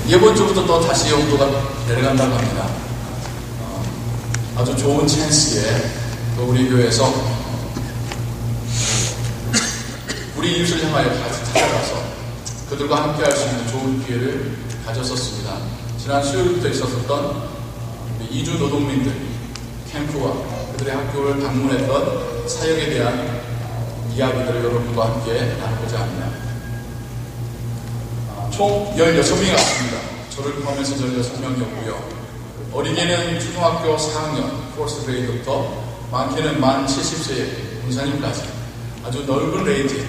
이번 주부터 또 다시 온도가 내려간다고 합니다. 아주 좋은 찬스에 또 우리 교회에서 우리 이웃을 향하여 찾아가서 그들과 함께 할 수 있는 좋은 기회를 가졌었습니다. 지난 수요일부터 있었던 이주 노동민들 캠프와 그들의 학교를 방문했던 사역에 대한 이야기들을 여러분과 함께 나누고자 합니다. 총 16명이 왔습니다. 저를 포함해서 16명이었고요. 어리게는 초등학교 4학년 포스트 그레이드부터 많게는 만 70세 군사님까지 아주 넓은 레인지,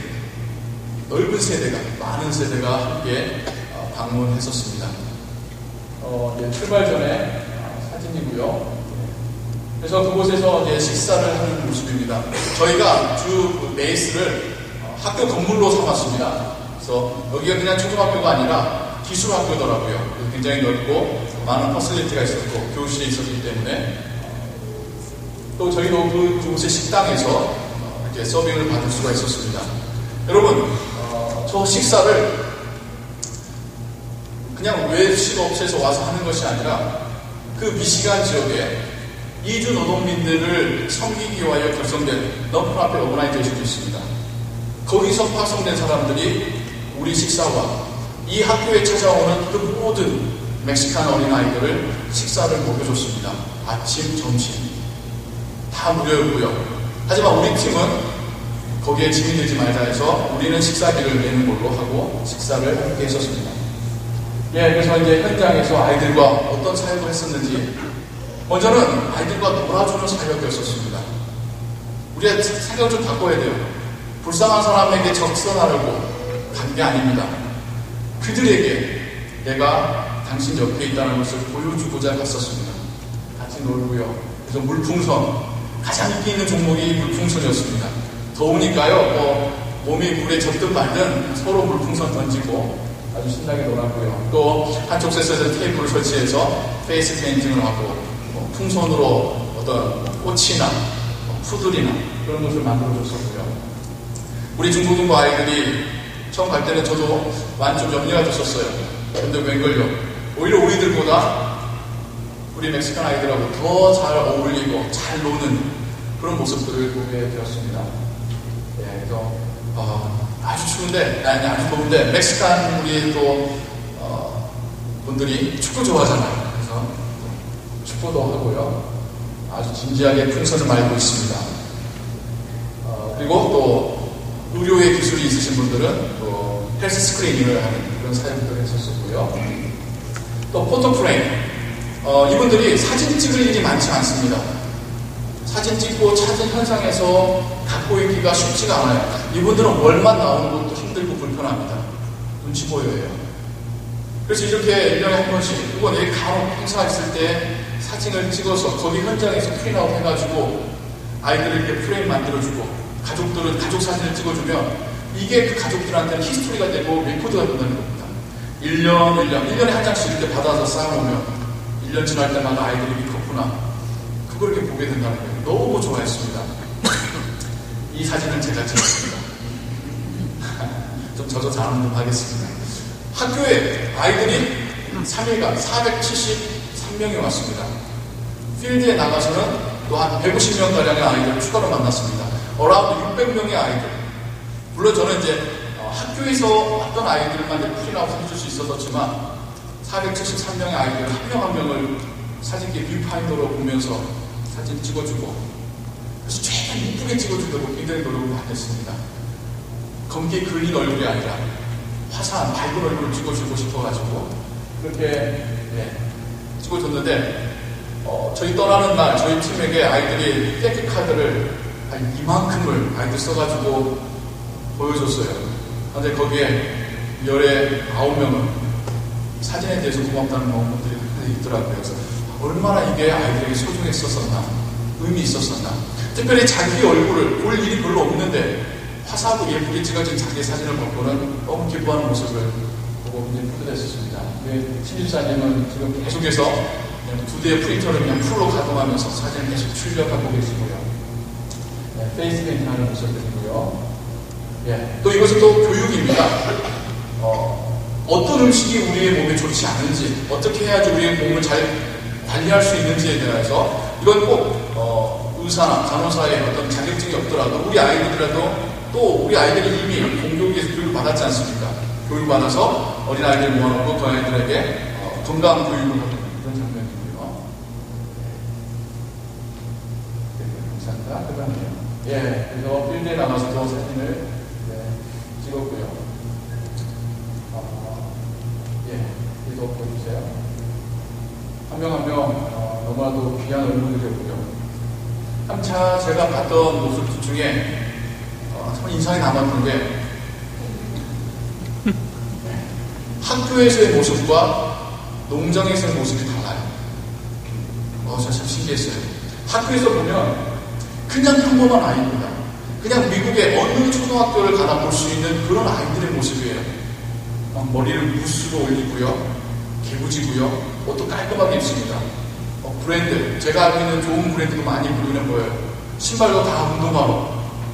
넓은 세대가, 많은 세대가 함께 방문했었습니다. 출발 전에 사진이고요. 그래서 그곳에서 식사를 하는 모습입니다. 저희가 주 베이스를 학교 건물로 삼았습니다. 그래서 여기가 그냥 초등학교가 아니라 기술학교더라고요. 굉장히 넓고 많은 퍼실리티가 있었고 교실이 있었기 때문에 또 저희도 그곳의 식당에서 이렇게 서빙을 받을 수가 있었습니다. 여러분, 저 식사를 그냥 외식업체에서 와서 하는 것이 아니라 그 미시간 지역에 이주 노동민들을 섬기기 위하여 결성된 non-profit organization이 있습니다. 거기서 파송된 사람들이 우리 식사와 이 학교에 찾아오는 그 모든 멕시칸 어린아이들을 식사를 먹여줬습니다. 아침, 점심 다 무료였고요. 하지만 우리 팀은 거기에 짐이 되지 말자 해서 우리는 식사비를 내는 걸로 하고 식사를 함께 했었습니다. 그래서 이제 현장에서 아이들과 어떤 사역을 했었는지, 먼저는 아이들과 놀아주는 사역이었었습니다. 우리가 생각을 좀 바꿔야 돼요. 불쌍한 사람에게 적선하려고 간 게 아닙니다. 그들에게 내가 당신 옆에 있다는 것을 보여주고자 갔었습니다. 같이 놀고요. 그래서 물풍선, 가장 인기 있는 종목이 물풍선이었습니다. 더우니까요, 몸이 물에 젖든 말든 서로 물풍선 던지고 아주 신나게 놀았고요. 또 한쪽 세트에서 테이블을 설치해서 페이스 페인팅을 하고 풍선으로 어떤 꽃이나 푸들이나 그런 것을 만들어줬었고요. 우리 중고등부 아이들이 처음 갈 때는 저도 많이 좀 염려가 됐었어요. 근데 웬걸요? 오히려 우리들보다 우리 멕시칸 아이들하고 더 잘 어울리고 잘 노는 그런 모습들을 보게 되었습니다. 그래서 아주 추운데, 아주 더운데 멕시칸 우리 또 분들이 축구 좋아하잖아요. 그래서 축구도 하고요. 아주 진지하게 풍선을 말고 있습니다. 그리고 또 의료의 기술이 있으신 분들은 또 헬스 스크리닝을 하는 그런 사역들을 했었고요. 또 포토프레임, 이분들이 사진 찍을 일이 많지 않습니다. 사진 찍고 사진 현상에서 갖고 있기가 쉽지가 않아요. 이분들은 월만 나오는 것도 힘들고 불편합니다. 눈치 보여요. 그래서 이렇게 1년에 한 번씩, 이번 간혹 행사 있을 때 사진을 찍어서 거기 현장에서 프린아웃 해가지고 아이들을 이렇게 프레임 만들어주고, 가족들은 가족 사진을 찍어주면 이게 그 가족들한테는 히스토리가 되고 레코드가 된다는 겁니다. 1년에 한 장씩 이렇게 받아서 쌓아놓으면 1년 지날 때마다 아이들이 컸구나, 그걸 이렇게 보게 된다는 거예요. 너무 좋아했습니다. 이 사진은 제가 찍었습니다. 좀 저도 자랑 좀 하겠습니다. 학교에 아이들이 3일간 473명이 왔습니다. 필드에 나가서는 또 한 150명가량의 아이들을 추가로 만났습니다. 어라운드 600명의 아이들. 물론 저는 이제 학교에서 어떤 아이들만 프린아웃 해줄 수 있었지만 473명의 아이들 한 명 한 명을 사진기 뷰파인더로 보면서 사진 찍어주고, 그래서 최대한 이쁘게 찍어주도록 굉장히 노력을 많이 했습니다. 검게 그린 얼굴이 아니라 화사한 밝은 얼굴을 찍어주고 싶어가지고 그렇게 찍어줬는데, 저희 떠나는 날 저희 팀에게 아이들이 땡큐 카드를 한 이만큼을 아이들 써가지고 보여줬어요. 근데 거기에 열에 9명은 사진에 대해서 고맙다는 분들이 있더라고요. 그래서 얼마나 이게 아이들에게 소중했었었나, 의미 있었었나. 특별히 자기 얼굴을 볼 일이 별로 없는데 화사하고 예쁘게 찍어진 자기 사진을 보고는 너무 기뻐하는 모습을 보고 굉장히 뿌듯했었습니다. 신집사님은 지금 계속해서 2대의 프린터를 그냥 풀로 가동하면서 사진을 계속 출력하고 계시고요. 페이스 페인팅 하는 모습들이고요. 또 이것은 또 교육입니다. 어떤 음식이 우리의 몸에 좋지 않은지, 어떻게 해야지 우리의 몸을 잘 관리할 수 있는지에 대해서 이건 꼭 의사나 간호사의 어떤 자격증이 없더라도 우리 아이들이라도 또 우리 아이들이 이미 공교육에서 교육을 받았지 않습니까? 교육을 받아서 어린아이들 모아놓고 그 아이들에게 건강 교육을 하는 그런 장면이고요. 감사합니다. 그 다음에 그래서 필드에 나가서도 사진을 찍었고요. 계속 보여주세요. 한 명 한 명 너무나도 귀한 얼굴들이었고요. 참 제가 봤던 모습 중에 참 인상이 남았던 게 학교에서의 모습과 농장에서의 모습이 달라요. 저 참 신기했어요. 학교에서 보면 그냥 평범한 아이입니다. 그냥 미국의 어느 초등학교를 가나 볼 수 있는 그런 아이들의 모습이에요. 머리를 붓으로 올리고요. 개구지고요. 옷도 깔끔하게 입습니다. 브랜드, 제가 알고 있는 좋은 브랜드도 많이 부르는 거예요. 신발도 다 운동화로,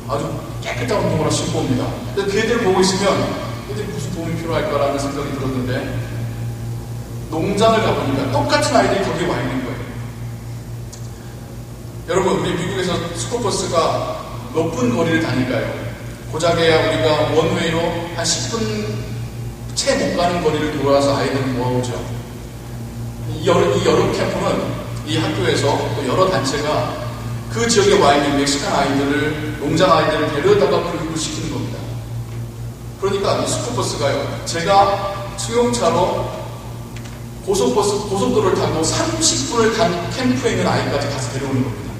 아주 깨끗한 운동화로 신고 옵니다. 근데 걔들 보고 있으면 걔들이 무슨 도움이 필요할까라는 생각이 들었는데 농장을 가보니까 똑같은 아이들이 거기에 와 있는 거예요. 여러분, 우리 미국에서 스쿨버스가 몇 분 거리를 다닐까요? 고작해야 우리가 원웨이로 한 10분 채 못 가는 거리를 돌아서 아이들을 모아오죠. 이 여름 캠프는 이 학교에서 또 여러 단체가 그 지역에 와 있는 멕시칸 아이들을, 농장 아이들을 데려다가 교육을 시키는 겁니다. 그러니까 이 스쿨버스가요, 제가 수용차로 고속도로를 타고 30분을 간 캠프에 있는 아이까지 가서 데려오는 겁니다.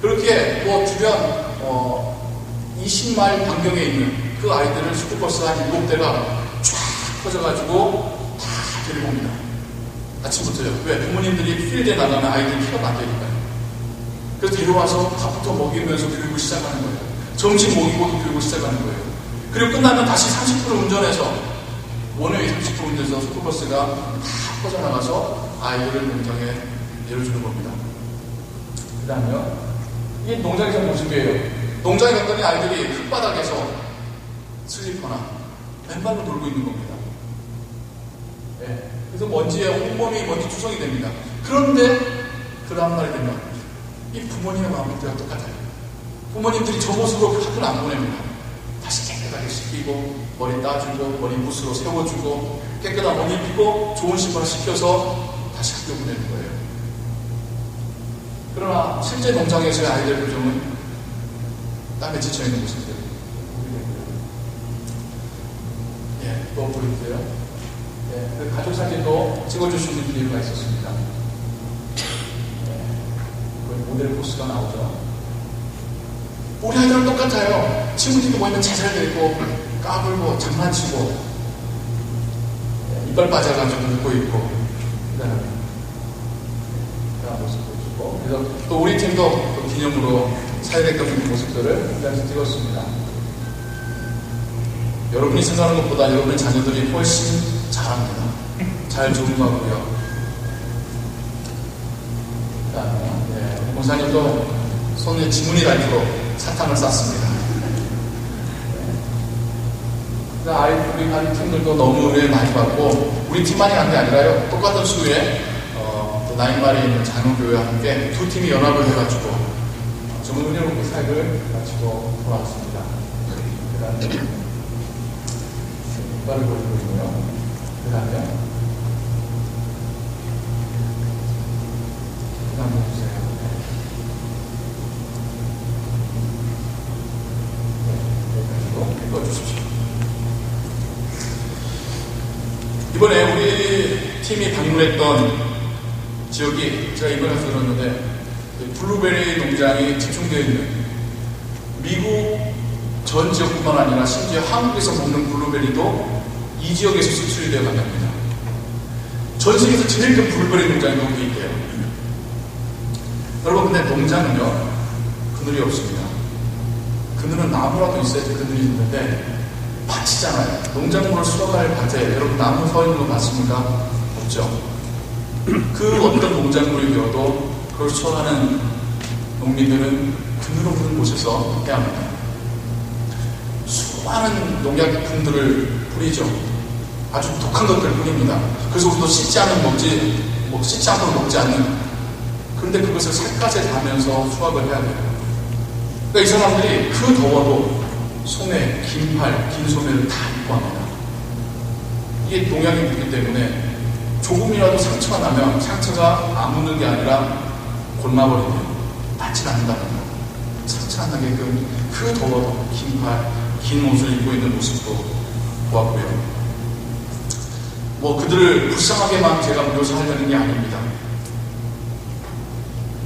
그렇게 주변 20마일 반경에 있는 그 아이들을 스쿨버스 한 7대가 쫙 퍼져가지고 다 데리고 옵니다. 아침부터요. 왜? 부모님들이 필드에 나가면 아이들이 피가 막히니까요. 그래서 데려와서 밥부터 먹이면서 교육을 시작하는 거예요. 점심 먹이고도 교육을 시작하는 거예요. 그리고 끝나면 다시 30분 운전해서 원웨이 30분 운전해서 스쿨버스가 다 퍼져나가서 아이들을 농장에 내려주는 겁니다. 그 다음에요. 이게 농장에서 모습이에요. 농장에 갔더니 아이들이 흙바닥에서 슬리퍼나 맨발로 놀고 있는 겁니다. 그래서 먼지에 온몸이 먼지 투성이 됩니다. 그런데 그 다음날이 되면 이 부모님의 마음과 똑같아요. 부모님들이 저 모습으로 학교를 안 보냅니다. 다시 깨끗하게 씻기고 머리 따주고 머리 붓으로 세워주고 깨끗한 옷 입히고 좋은 신발 시켜서 다시 학교 보내는 거예요. 그러나 실제 농장에서의 아이들 표정은 땀에 지쳐있는 모습들. 또 보여주세요. 그 가족 사진도 찍어주시는 이유가 있었습니다. 모델 포스가 나오죠. 우리 아이들은 똑같아요. 친구들이 모이면 제잘 되고 까불고 장난치고 이빨 빠져가지고 웃고 있고 그런 모습 보여주고, 그래서 또 우리 팀도 또 기념으로 사회대학교 모습들을 여기서 찍었습니다. 여러분이 생각하는 것보다 여러분의 자녀들이 훨씬 잘합니다. 잘 적응하고요. 그 다음에 목사님도 손에 지문이 닳도록 사탕을 쌌습니다. 우리 반 팀들도 너무 은혜 많이 받고, 우리 팀만이 한 게 아니라요, 똑같은 수요에 또 나인마리에 있는 장로교회와 함께 두 팀이 연합을 해가지고 정말 은혜롭게 사역을 마치고 돌아왔습니다. 그 다음에 이빨을 보여주고 있고요. 그 다음에 보세요. 읽어주십시오. 이번에 우리 팀이 방문했던 지역이, 제가 이번에 가서 들었는데 블루베리 농장이 집중되어 있는 미국 전 지역뿐만 아니라 심지어 한국에서 먹는 블루베리도 이 지역에서 수출이 되어 간답니다. 전 세계에서 제일 큰 블루베리 농장이 거기 있대요. 여러분, 근데 농장은요, 그늘이 없습니다. 그늘은 나무라도 있어야지 그늘이 있는데 밭이잖아요. 농작물을 수확할 밭에 여러분 나무 서 있는 거 맞습니까? 없죠. 그 어떤 농작물이어도 그걸 수확하는 농민들은 그늘 없는 곳에서 해야 합니다. 수많은 농약품들을 뿌리죠. 아주 독한 것들 뿐입니다. 그래서 우리도 씻지 않도록 먹지 않는. 그런데 그것을 살갗에 닿으면서 수확을 해야 돼요. 그러니까 이 사람들이 그 더워도 소매, 긴 팔, 긴 소매를 다 입고 합니다. 이게 농약이 묻기 때문에 조금이라도 상처가 나면 상처가 안 묻는 게 아니라 골마버리면 낫지 않는다는 거예요. 상처 안 나게끔 그 더워도 긴 팔, 긴 옷을 입고 있는 모습도 보았고요. 그들을 불쌍하게만 제가 묘사하려는 게 아닙니다.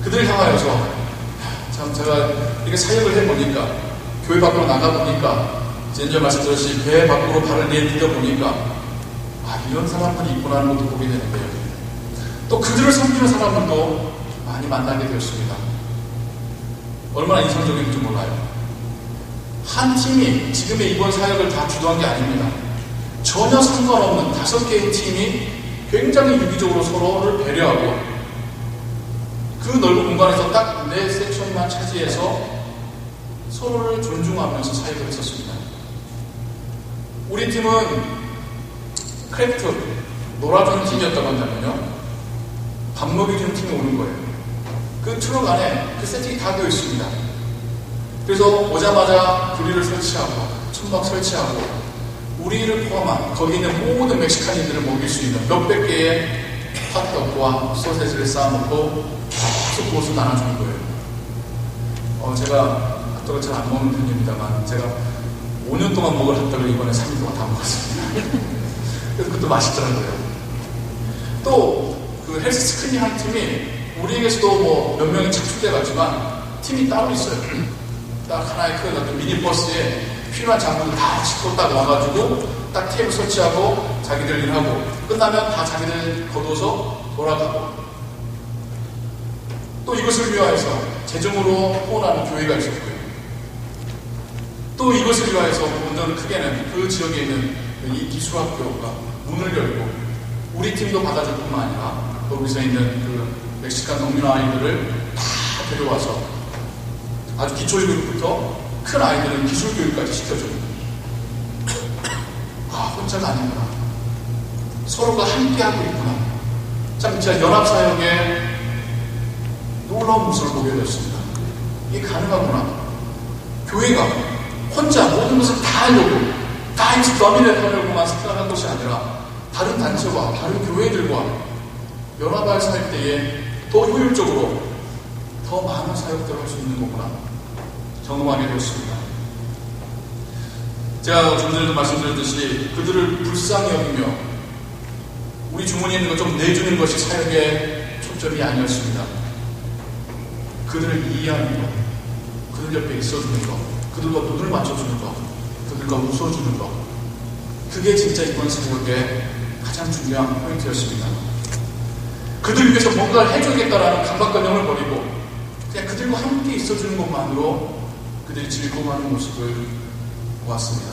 그들을 향하여서 참 제가 이렇게 사역을 해보니까 교회 밖으로 나가보니까 이제 말씀드렸듯이 배 밖으로 발을 내디뎌보니까 이런 사람들이 있구나 하는 것도 보게 되는데요. 또 그들을 섬기는 사람들도 많이 만나게 되었습니다. 얼마나 인상적인지 몰라요. 한 팀이 지금의 이번 사역을 다 주도한 게 아닙니다. 전혀 상관없는 5개의 팀이 굉장히 유기적으로 서로를 배려하고 그 넓은 공간에서 딱 내 섹션만 차지해서 서로를 존중하면서 사역을 했었습니다. 우리 팀은 크래프트, 놀아주는 팀이었다고 한다면요. 밥 먹여주는 팀이 오는 거예요. 그 트럭 안에 그 세팅이 다 되어 있습니다. 그래서 오자마자 그릴을 설치하고 천막 설치하고 우리를 포함한 거기 있는 모든 멕시칸인들을 먹일 수 있는 몇백 개의 핫도그와 소세지를 쌓아놓고 계속 그것을 나눠주는 거예요. 제가 핫도그를 잘 안 먹는 편입니다만 제가 5년 동안 먹을 핫도그를 이번에 3일 동안 다 먹었습니다. 그래서 그것도 맛있더라고요. 또 그 헬스 스크린 한 팀이 우리에게서도 몇 명이 착출돼 갔지만 팀이 따로 있어요. 딱 하나의 큰 어떤 미니버스에 필요한 장비를 다 싣고 딱 와가지고 딱 테이블 설치하고 자기들 일하고 끝나면 다 자기들 거둬서 돌아가고 또 이것을 위하여서 재정으로 후원하는 교회가 있었고요. 또 이것을 위하여서 오늘 크게는 그 지역에 있는 이 기술학교가 문을 열고 우리 팀도 받아줄 뿐만 아니라 거기서 있는 그 멕시칸 농민 아이들을 다 데려와서 아주 기초교육부터 큰 아이들은 기술교육까지 시켜줍니다. 혼자가 아니구나. 서로가 함께하고 있구나. 참 진짜 연합사역에 놀라운 모습을 보게 되었습니다. 이게 가능하구나. 교회가 혼자 모든 것을 다 하려고 다 더미를 하려고만 생각한 것이 아니라 다른 단체와 다른 교회들과 연합할 사역 때에 더 효율적으로 더 많은 사역들을 할 수 있는 거구나 경험하게 되었습니다. 제가 좀 전에도 말씀드렸듯이 그들을 불쌍히 여기며 우리 주머니에 있는 것 좀 내주는 것이 사역의 초점이 아니었습니다. 그들을 이해하는 것, 그들 옆에 있어주는 것, 그들과 눈을 맞춰주는 것, 그들과 웃어주는 것, 그게 진짜 이번 사역의 가장 중요한 포인트였습니다. 그들 위해서 뭔가를 해줘야겠다라는 강박관념을 버리고 그냥 그들과 함께 있어주는 것만으로 그들이 즐거워하는 모습을 보았습니다.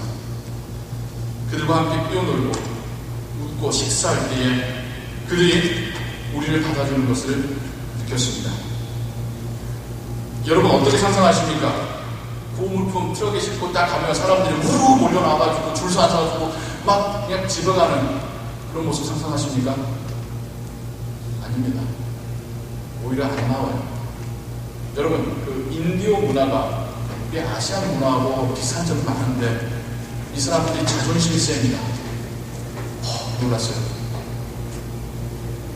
그들과 함께 뛰어놀고 웃고 식사할 때에 그들이 우리를 받아주는 것을 느꼈습니다. 여러분 어떻게 상상하십니까? 고물품 트럭에 싣고 딱 가면 사람들이 우르르 몰려나와가지고 줄 서 앉아가지고 막 그냥 집어가는 그런 모습 상상하십니까? 아닙니다. 오히려 안 나와요. 여러분 그 인디오 문화가 우리 아시안 문화하고 비슷한 점이 많은데 이 사람들이 자존심이 셉니다. 놀랐어요.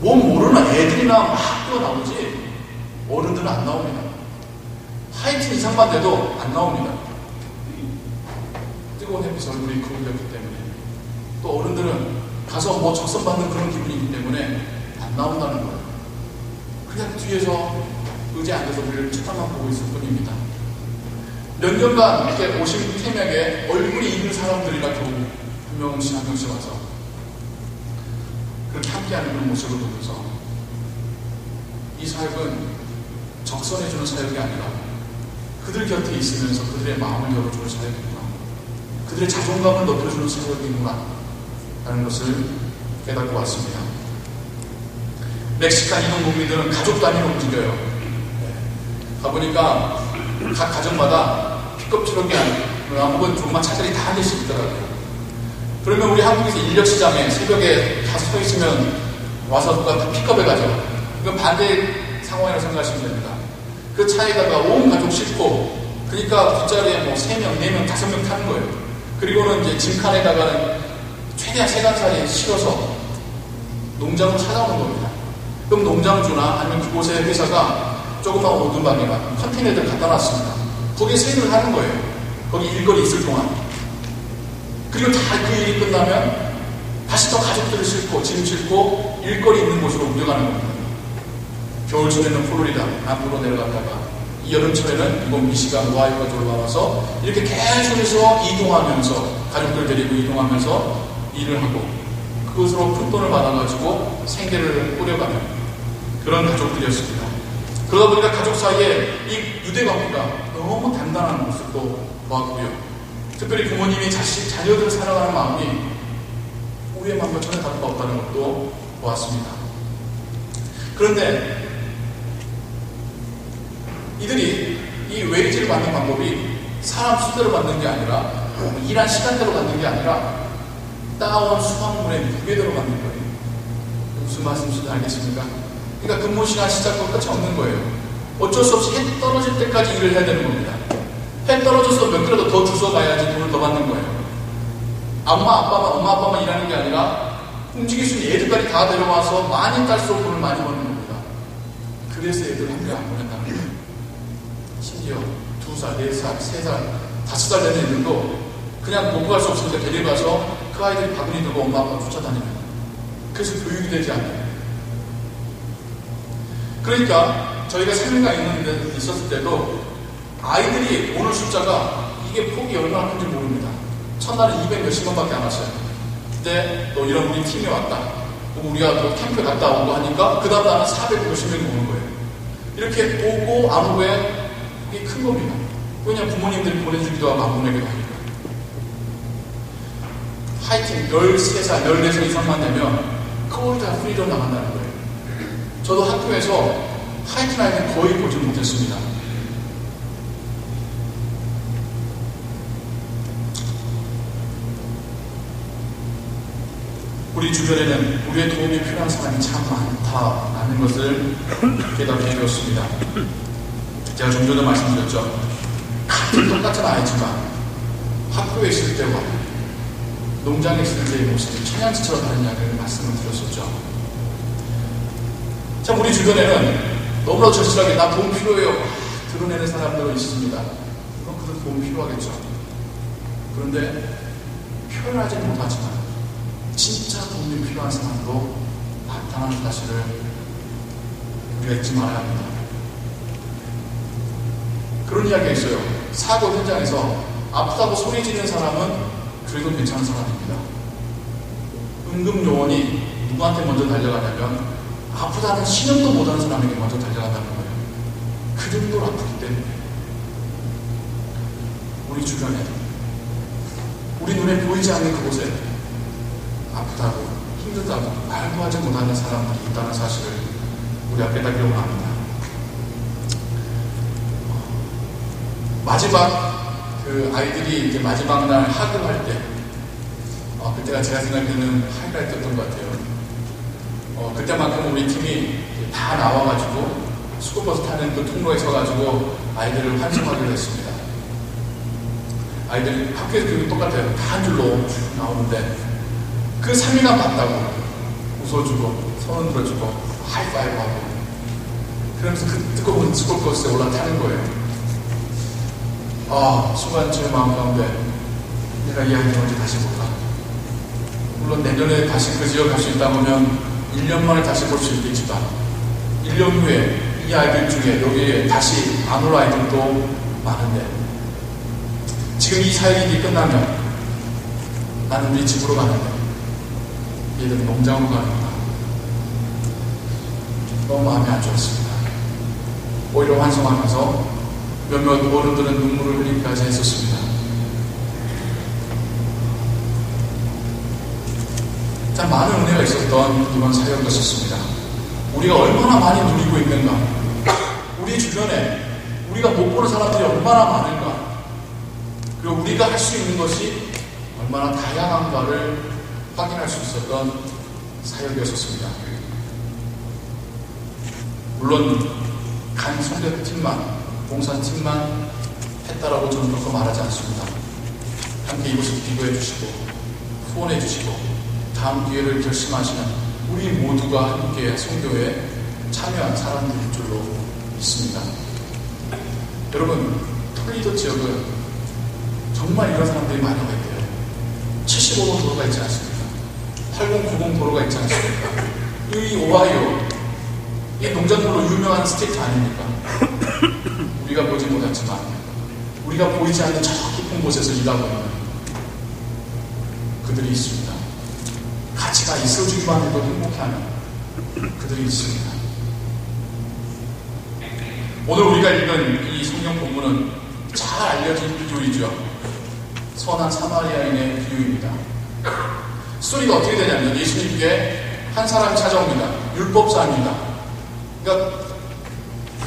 뭐 모르는 애들이나 막 뛰어나오지 어른들은 안 나옵니다. 하이틴 이상만 돼도 안 나옵니다. 뜨거운 햇빛 얼굴이 그을렸기 때문에 또 어른들은 가서 뭐 적선받는 그런 기분이기 때문에 안 나온다는 거예요. 그냥 뒤에서 의자에 앉아서 우리를 쳐다만 보고 있을 뿐입니다. 몇 년간 이렇게 오신 태명에 얼굴이 있는 사람들이라 겨우 한 명씩 한 명씩 와서 그렇게 함께하는 그런 모습을 보면서 이 사역은 적선해주는 사역이 아니라 그들 곁에 있으면서 그들의 마음을 열어주는 사역이구나, 그들의 자존감을 높여주는 사역이구나 라는 것을 깨닫고 왔습니다. 멕시칸 이동 국민들은 가족 단위로 움직여요. 가보니까 각 가정마다 픽업 트럭이 아니고 아무건 조그만 차들이 다 한 대씩 있더라고요. 그러면 우리 한국에서 인력시장에 새벽에 다 서 있으면 와서 누가 다 픽업해 가죠. 이건 반대 상황이라고 생각하시면 됩니다. 그 차에다가 온 가족 싣고, 그러니까 뒷자리에 뭐 3명, 4명, 5명 타는 거예요. 그리고는 이제 짐칸에다가는 최대한 세간살이 실어서 농장으로 찾아오는 겁니다. 그럼 농장주나 아니면 그곳의 회사가 조그만 오두막에만 컨테이너들 갖다 놨습니다. 거기에 세일을 하는 거예요. 거기 일거리 있을 동안. 그리고 다 그 일이 끝나면 다시 또 가족들을 싣고 짐 싣고 일거리 있는 곳으로 옮겨가는 겁니다. 겨울철에는 플로리다 남부로 내려갔다가 이 여름철에는 이번 미시간 오하이오가 올라와서 이렇게 계속해서 이동하면서 가족들 데리고 이동하면서 일을 하고 그것으로 큰 돈을 받아가지고 생계를 꾸려가는 그런 가족들이었습니다. 그러다 보니까 가족 사이에 이 유대관계가 너무 단단한 모습도 보았고요. 특별히 부모님이 자녀들을 사랑하는 마음이 우리의 마음과 전혀 다를 바 없다는 것도 보았습니다. 그런데 이들이 이 웨이지를 받는 방법이 사람 수대로 받는 게 아니라 일한 시간대로 받는 게 아니라 따온 수확물의 무게대로 받는 거예요. 무슨 말씀인지 알겠습니까? 그러니까 근무 시간 시작과 끝이 없는 거예요. 어쩔 수 없이 해 떨어질 때까지 일을 해야 되는 겁니다. 해 떨어져서 몇 킬로도 더 주워 가야지 돈을 더 받는 거예요. 엄마 아빠만 일하는 게 아니라 움직일 수 있는 애들까지 다 데려와서 많이 딸수록 돈을 많이 버는 겁니다. 그래서 애들 학교에 안 보낸다는 거예요. 심지어 2살, 4살, 3살, 5살 되는 애들도 그냥 놓고 갈 수 없으니까 데려가서 그 아이들이 바구니 들고 엄마 아빠 쫓아다니는. 그래서 교육이 되지 않아요. 그러니까 저희가 세미나 있었을 때도 아이들이 오는 숫자가 이게 폭이 얼마나 큰지 모릅니다. 첫날은 200 몇십만 밖에 안 왔어요. 근데 또 이런 우리 팀이 왔다. 우리가 또 캠프 갔다 오고 하니까 그 다음 날은 400 몇십 명이 오는 거예요. 이렇게 오고 안 오고에 그게 큰 겁니다. 왜냐하면 부모님들이 보내주기도 하고 안 보내기도 하니까. 하이틴 13살, 14살 이상만 되면 거의 다 프리로 나간다는 거예요. 저도 학교에서 하이틴 아이는 거의 보지 못했습니다. 우리 주변에는 우리의 도움이 필요한 사람이 참 많다라는 것을 깨닫게 되었습니다. 제가 좀 전에 말씀드렸죠. 같은 똑같은 아이지만 학교에 있을 때와 농장에 있을 때의 모습이 천양지처럼 다르냐는 말씀을 드렸었죠. 참 우리 주변에는 너무나도 절실하게 나 돈 필요해요 드러내는 사람들은 있습니다. 그럼 그들 돈 필요하겠죠. 그런데 표현하지 못하지만 진짜 도움이 필요한 사람도 나타나는 사실을 우리가 잊지 말아야 합니다. 그런 이야기가 있어요. 사고 현장에서 아프다고 소리 지르는 사람은 그래도 괜찮은 사람입니다. 응급요원이 누구한테 먼저 달려가냐면 아프다는 신음도 못하는 사람에게 먼저 달려간다는 거예요. 그 정도로 아프기 때문에 우리 주변에 우리 눈에 보이지 않는 그곳에 아프다고 힘들다고 말도 하지 못하는 사람들이 있다는 사실을 우리 앞에 다 기억합니다. 마지막 그 아이들이 이제 마지막 날 학교할 때 그때가 제가 생각하는 하이라이트였던 것 같아요. 그때만큼 우리 팀이 다 나와가지고 스쿨버스 타는 그 통로에 서가지고 아이들을 환송하기로 했습니다. 아이들이 학교에서 똑같아요. 다 한 줄로 나오는데 그 3일간 봤다고 웃어주고 손 들어주고 하이파이브하고 그러면서 그 뜨거운 스쿨버스에 올라타는 거예요. 순간 제 마음 가운데 내가 이 아이들 언제 다시 볼까? 물론 내년에 다시 그 지역 갈 수 있다 보면 1년 만에 다시 볼 수 있겠지만 1년 후에 이 아이들 중에 여기에 다시 안 올 아이들도 많은데 지금 이 사역이 끝나면 나는 우리 집으로 가는데 얘들은 농장으로 가는구나. 너무 마음이 안 좋았습니다. 오히려 환송하면서 몇몇 어른들은 눈물을 흘리기까지 했었습니다. 참 많은 은혜가 있었던 이번 사역이었습니다. 우리가 얼마나 많이 누리고 있는가, 우리 주변에 우리가 못 보는 사람들이 얼마나 많은가, 그리고 우리가 할 수 있는 것이 얼마나 다양한가를 확인할 수 있었던 사역이었습니다. 물론 간 선교팀만, 봉사팀만 했다라고 저는 그렇게 말하지 않습니다. 함께 이곳을 기도해 주시고 후원해 주시고 다음 기회를 결심하시는 우리 모두가 함께 선교에 참여한 사람들인 줄로 믿습니다. 여러분, 톨리도 지역은 정말 이런 사람들이 많이 와 있대요. 75번 도로가 있지 않습니까? 8090 도로가 있지 않습니까? 이 오하이오, 이 농작물로 유명한 스테이트 아닙니까? 우리가 보지 못했지만 우리가 보이지 않는 저 깊은 곳에서 일하고 있는 그들이 있습니다. 가치가 있어주기만 해도 행복해하는 그들이 있습니다. 오늘 우리가 읽은 이 성경 본문은 잘 알려진 비유이죠. 선한 사마리아인의 비유입니다. 스토리가 어떻게 되냐면 예수님께 한 사람이 찾아옵니다. 율법사입니다. 그러니까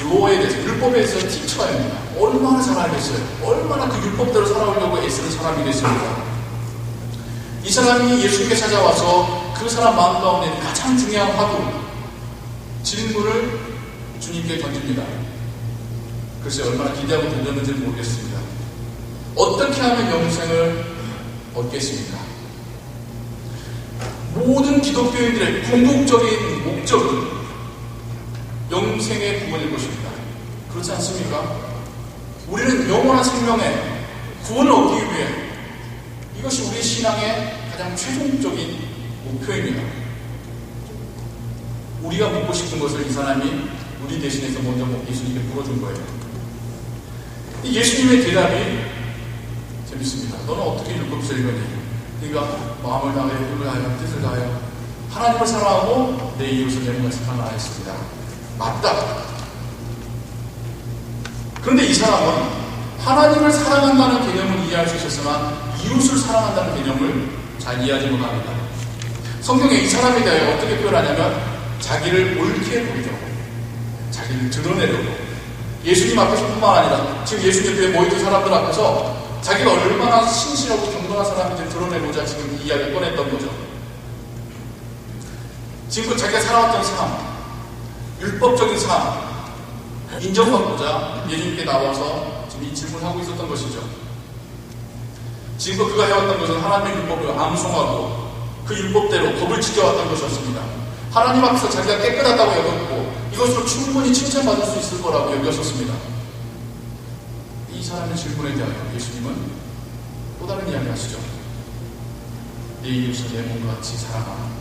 로에 대해서, 율법에 대해서 티처입니다. 얼마나 잘 알겠어요. 얼마나 그 율법대로 살아오려고 애쓰는 사람이 됐습니까? 이 사람이 예수님께 찾아와서 그 사람 마음 가운데 가장 중요한 화두, 질문을 주님께 던집니다. 글쎄 얼마나 기대하고 던졌는지 모르겠습니다. 어떻게 하면 영생을 얻겠습니까? 모든 기독교인들의 궁극적인 목적은 영생의 구원일 것입니다. 그렇지 않습니까? 우리는 영원한 생명의 구원을 얻기 위해 이것이 우리 신앙의 가장 최종적인 목표입니다. 우리가 묻고 싶은 것을 이 사람이 우리 대신해서 먼저 예수님께 물어준 거예요. 이 예수님의 대답이 재밌습니다. 너는 어떻게 율법서 읽었니? 네가 마음을 다하여 힘을 다하여 뜻을 다하여 하나님을 사랑하고 내 이웃을 내 몸과 사랑하라 했습니다. 맞다. 그런데 이 사람은 하나님을 사랑한다는 개념을 이해할 수 있었으나 이웃을 사랑한다는 개념을 잘 이해하지 못합니다. 성경에 이 사람에 대하여 어떻게 표현하냐면 자기를 옳게 보이려고, 자기를 드러내려고, 예수님 앞에서뿐만 아니라 지금 예수님 옆에 모이던 사람들 앞에서 자기가 얼마나 신실하고 경건한 사람인지 드러내고자 지금 이 이야기를 꺼냈던 거죠. 지금껏 자기가 살아왔던 삶, 율법적인 삶, 인정받고자 예수님께 나와서 지금 이 질문을 하고 있었던 것이죠. 지금껏 그가 해왔던 것은 하나님의 율법을 암송하고 그 율법대로 법을 지켜왔던 것이었습니다. 하나님 앞에서 자기가 깨끗하다고 여겼고 이것으로 충분히 칭찬받을 수 있을 거라고 여겼었습니다. 이 사람의 질문에 대하여 예수님은 또 다른 이야기 하시죠. 내 이웃을 내 몸과 같이 사랑하라.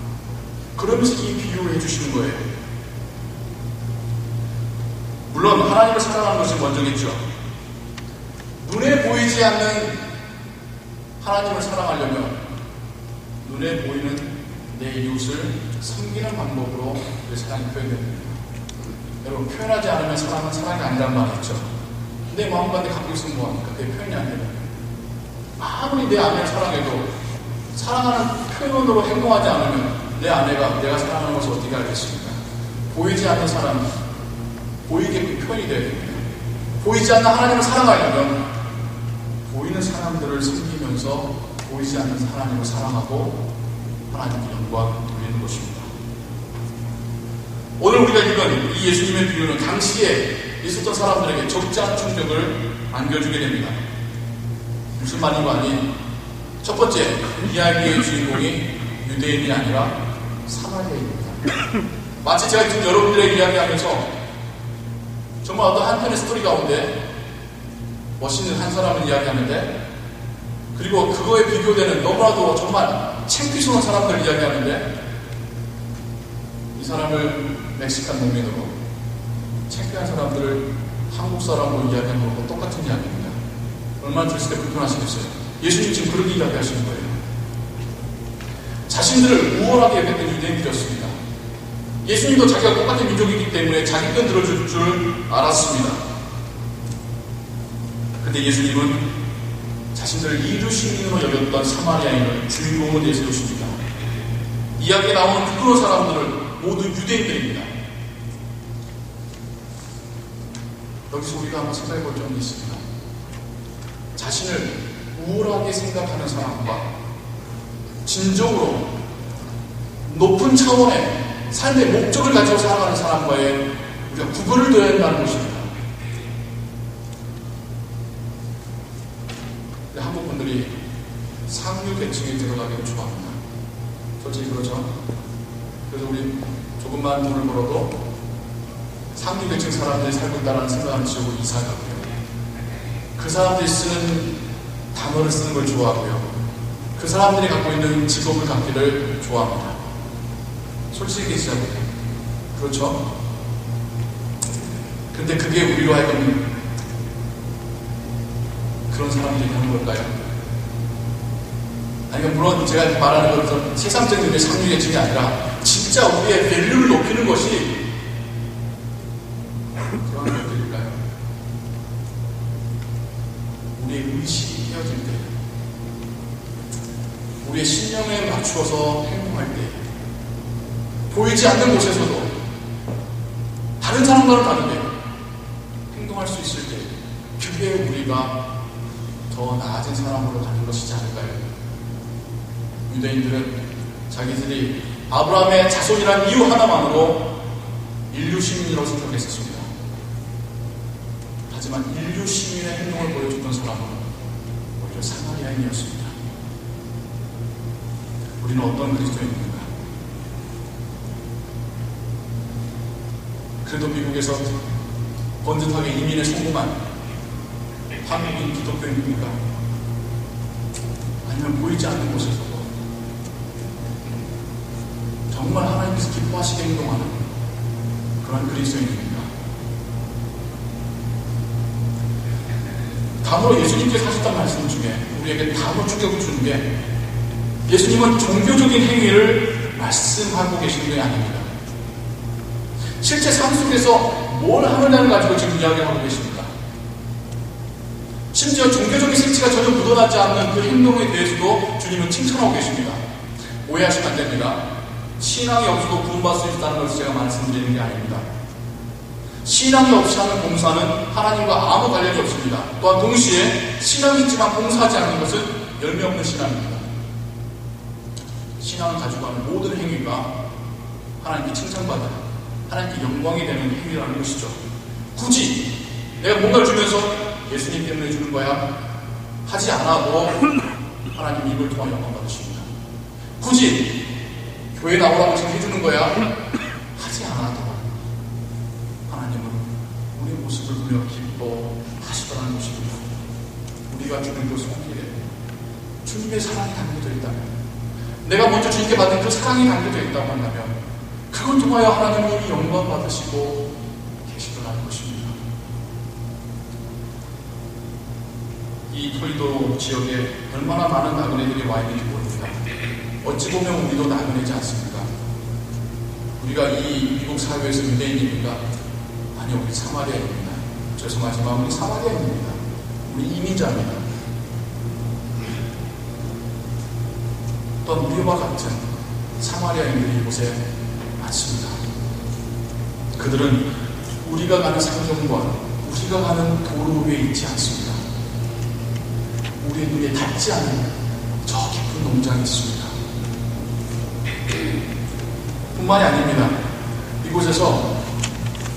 그러면서 이 비유를 해주시는 거예요. 물론 하나님을 사랑하는 것이 먼저겠죠. 눈에 보이지 않는 하나님을 사랑하려면 눈에 보이는 내 이웃을 섬기는 방법으로 그 사랑이 표현됩니다. 여러분, 표현하지 않으면 사랑은 사랑이 아니란 말이 있죠. 내 마음 가운데 갖고 있으면 뭐합니까? 그게 표현이 안 되면 아무리 내 아내를 사랑해도 사랑하는 표현으로 행동하지 않으면 내 아내가 내가 사랑하는 것을 어떻게 알겠습니까? 보이지 않는 사람, 보이게끔 표현이 되어야 됩니다. 보이지 않는 하나님을 사랑하려면 보이는 사람들을 섬기면서 보이지 않는 하나님을 사랑하고 하나님께 영광 돌리는 것입니다. 오늘 우리가 읽은 이 예수님의 비유는 당시에 있었던 사람들에게 적지 않은 충격을 안겨주게 됩니다. 무슨 말인가 하니 첫 번째, 이야기의 주인공이 유대인이 아니라 사마리아인입니다. 마치 제가 지금 여러분들에게 이야기하면서 정말 어떤 한편의 스토리 가운데 멋있는 한 사람을 이야기하는데 그리고 그거에 비교되는 너무나도 정말 창피스러운 사람들을 이야기하는데 이 사람을 멕시칸 농민으로 창피한 사람들을 한국 사람으로 이야기하는 것과 똑같은 이야기입니다. 얼마나 들으실 때 불편하시겠어요? 예수님 지금 그렇게 이야기하시는 거예요. 자신들을 우월하게 여겼던 유대인들이었습니다. 예수님도 자기가 똑같은 민족이기 때문에 자기 편 들어줄 줄 알았습니다. 근데 예수님은 자신들을 이루신으로 여겼던 사마리아인을 주인공으로 내세우십니다. 이야기에 나오는 부끄러운 사람들은 모두 유대인들입니다. 여기서 우리가 한번 생각해 볼 점이 있습니다. 자신을 우월하게 생각하는 사람과 진정으로 높은 차원의 삶의 목적을 가지고 살아가는 사람과의 우리가 구분을 둬야 한다는 것입니다. 한국 분들이 상류 계층에 들어가기를 좋아합니다. 솔직히 그렇죠? 그래서 우리 조금만 돈을 벌어도 상류 계층 사람들이 살고 있다는 생각을 지우고 이사 가고요. 그 사람들이 쓰는 단어를 쓰는 걸 좋아하고요. 그 사람들이 갖고 있는 직업을 갖기를 좋아합니다. 솔직히 얘기하자면 그렇죠? 근데 그게 우리로 하여금 그런 사람들이 하는 걸까요? 아니, 물론 제가 말하는 것은 세상적인 상류계층이 아니라 진짜 우리의 밸류를 높이는 것이 그런 것들일까요? 우리의 의식이 헤어질 때, 우리의 신념에 맞추어서 행동할 때, 보이지 않는 곳에서도 다른 사람과는 다르게 행동할 수 있을 때, 그게 우리가 더 나아진 사람으로 가는 것이지 않을까요? 유대인들은 자기들이 아브라함의 자손이란 이유 하나만으로 인류 시민이라고 생각했었습니다. 하지만 인류 시민의 행동을 보여줬던 사람은 오히려 사마리아인이었습니다. 우리는 어떤 그리스도인인가? 그래도 미국에서 번듯하게 이민에 성공한 한국인 기독교인입니까? 아니면 보이지 않는 곳에서도 정말 하나님께서 기뻐하시게 행동하는 그런 그리스도인입니까? 다음으로 예수님께서 하셨던 말씀 중에 우리에게 다음으로 충격을 주는 게, 예수님은 종교적인 행위를 말씀하고 계시는 게 아닙니다. 실제 삶 속에서 뭘 하느냐를 가지고 지금 이야기하고 계십니다. 심지어 종교적인 색채가 전혀 묻어나지 않는 그 행동에 대해서도 주님은 칭찬하고 계십니다. 오해하시면 안 됩니다. 신앙이 없어도 구원받을 수 있다는 것을 제가 말씀드리는 게 아닙니다. 신앙이 없이 하는 봉사는 하나님과 아무 관련이 없습니다. 또한 동시에 신앙이 있지만 봉사하지 않는 것은 열매 없는 신앙입니다. 신앙을 가지고 하는 모든 행위가 하나님께 칭찬받는, 하나님께 영광이 되는 행위라는 것이죠. 굳이 내가 뭔가를 주면서 예수님 때문에 주는 거야 하지 않아도 하나님 이걸 통해 영광 받으십니다. 굳이 교회 나오라고 지금 해주는 거야 하지 않아도 하나님은 우리 모습을 보며 기뻐하시더라는 것입니다. 우리가 주는 그 손길에 주님의 사랑이 담겨져 있다면, 내가 먼저 주님께 받은 그 사랑이 담겨져 있다고 한다면, 그걸 통하여 하나님이 영광 받으시고 계시더라는 것입니다. 이 톨리도 지역에 얼마나 많은 나그네들이 와 있는지 모릅니다. 어찌 보면 우리도 나그네지 않습니까? 우리가 이 미국 사회에서 유대인입니까? 아니, 우리 사마리아입니다. 죄송하지만 우리 사마리아입니다. 우리 이민자입니다. 또한 우리와 같은 사마리아인들이 이곳에 많습니다. 그들은 우리가 가는 상점과 우리가 가는 도로 위에 있지 않습니다. 우리의 눈에 닿지 않는 저 깊은 농장이 있습니다. 뿐만이 아닙니다. 이곳에서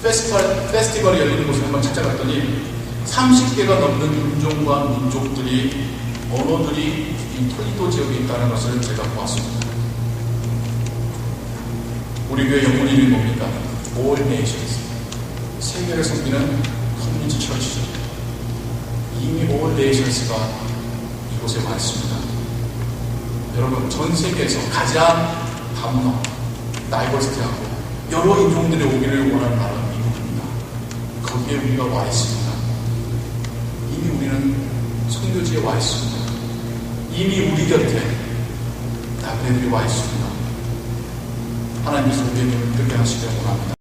페스티벌이 열리는 곳을 한번 찾아갔더니 30개가 넘는 인종과 민족들이, 언어들이 이 톨리도 지역에 있다는 것을 제가 보았습니다. 우리 교회 영문 이름이 뭡니까? All Nations. 세계를 섬기는 커뮤니티 처치죠. 이미 All Nations가 이곳에 와 있습니다. 여러분, 전 세계에서 가장 다문화, 다이버시티하고 여러 인종들이 오기를 원하는 나라는 미국입니다. 거기에 우리가 와 있습니다. 이미 우리는 선교지에 와 있습니다. 이미 우리 곁에 나그네들이 와 있습니다. 하나님께서 우리의 눈을 뜨게 하시길 원합니다.